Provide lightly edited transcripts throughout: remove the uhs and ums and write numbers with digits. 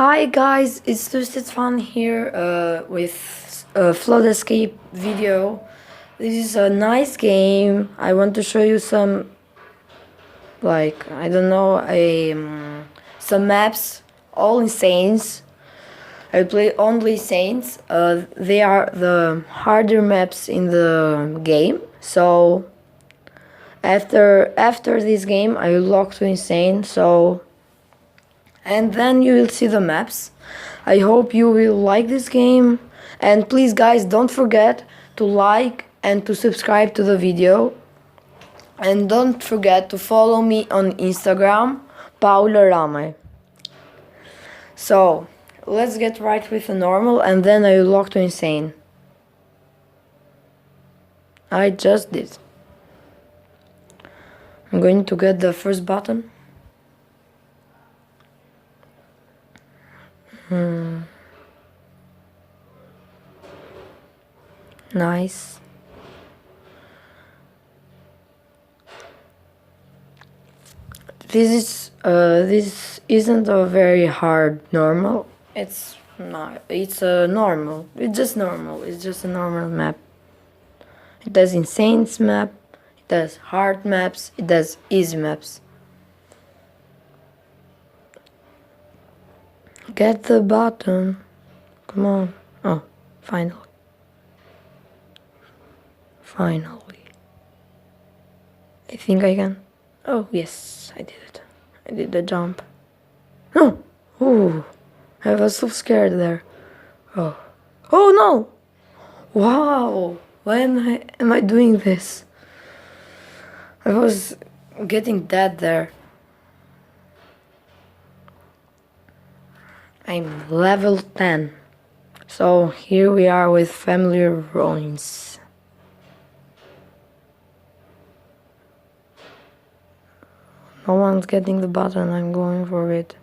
Hi guys, it's Twisted Fun here with a Flood Escape video. This is a nice game. I want to show you some, I don't know, some maps, all in Saints. I play only Saints. They are the harder maps in the game. So after this game, I will log to Insane. And then you will see the maps. I hope you will like this game, and please guys, don't forget to like and to subscribe to the video, and don't forget to follow me on Instagram, Paula Rame. So let's get right with the normal, and then I will log to Insane. I just did. I'm going to get the first button. Nice. This isn't a very hard normal. It's not. It's a normal. It's just normal. It's just a normal map. It does insane map. It does hard maps. It does easy maps. Get the button. Come on. Oh, finally. Finally. I think I can. Oh, yes, I did it. I did the jump. No! Oh! I was so scared there. Oh. Oh no! Wow! Why am I doing this? I was getting dead there. I'm level 10. So here we are with Family Ruins. No one's getting the button, I'm going for it.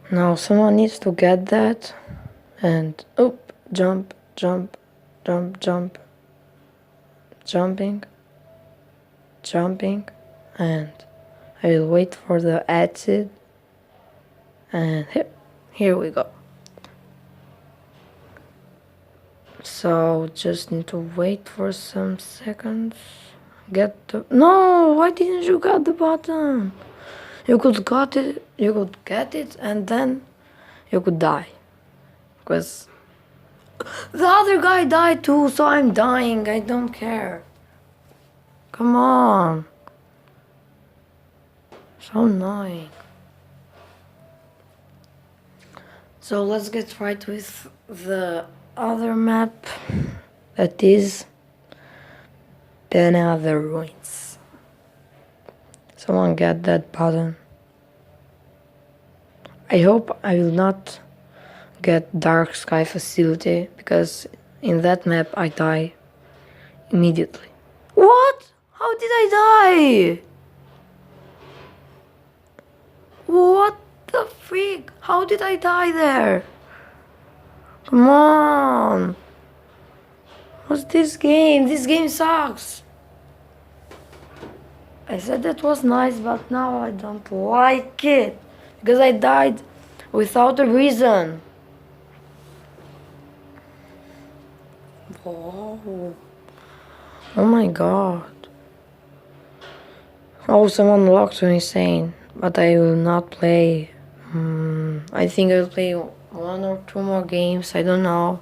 Now someone needs to get that. And jump, jump, jump, jump. Jumping, jumping, and I will wait for the exit. And here we go. So just need to wait for some seconds. No, why didn't you get the button? You could get it, and then you could die. Because the other guy died too, so I'm dying. I don't care. Come on. So annoying. So let's get right with the other map, that is Penether Ruins. Someone get that button. I hope I will not get Dark Sky Facility, because in that map I die immediately. What? How did I die? What the freak? How did I die there? Come on. What's this game? This game sucks. I said that was nice, but now I don't like it. Because I died without a reason. Whoa. Oh my god. Oh, someone locked to Insane. But I will not play. I think I'll play 1 or 2 more games. I don't know.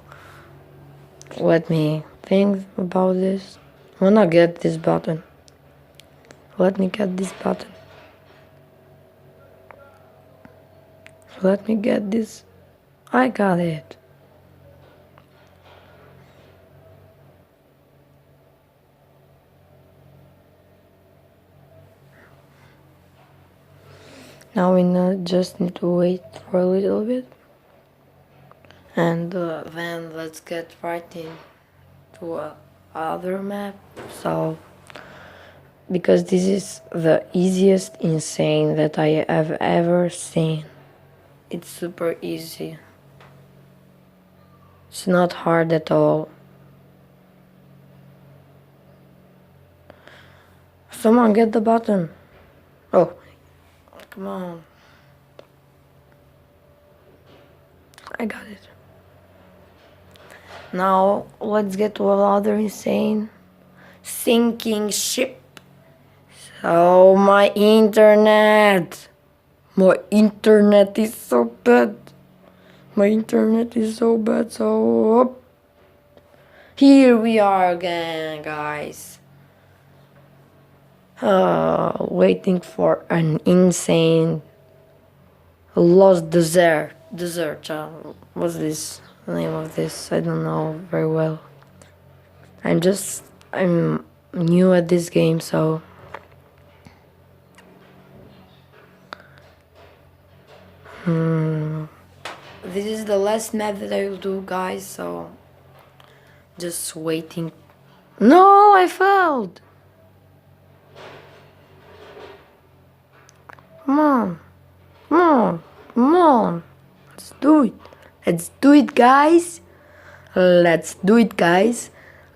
Let me think about this. I wanna get this button. Let me get this button. Let me get this. I got it. Now we just need to wait for a little bit. And then let's get right into other map. So, because this is the easiest insane that I have ever seen. It's super easy. It's not hard at all. Someone get the button. Oh, come on. I got it. Now let's get to another insane sinking ship. So my internet is so bad. My internet is so bad. So here we are again, guys. Waiting for an insane lost desert. What's this name of this? I don't know very well. I'm new at this game, so this is the last map that I will do, guys, so just waiting. No, I failed. Come on. Let's do it, guys. Let's go.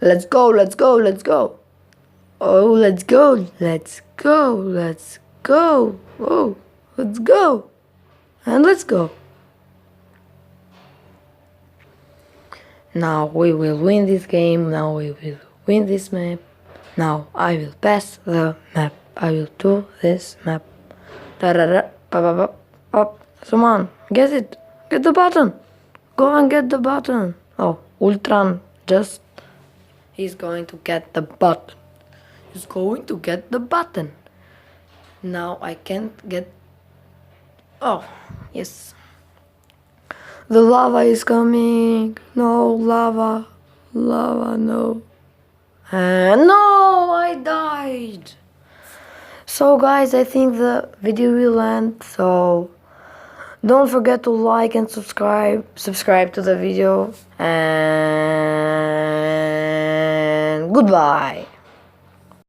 Oh, let's go. Oh, let's go. And let's go. Now we will win this game. Now we will win this map. Now I will pass the map. I will do this map. Up. Someone, get it. Get the button. Go and get the button. Oh, Ultran he's going to get the button. Now I can't get. Oh, yes. The lava is coming. No, lava, no. No, I died. So guys, I think the video will end, so don't forget to like and subscribe to the video, and goodbye.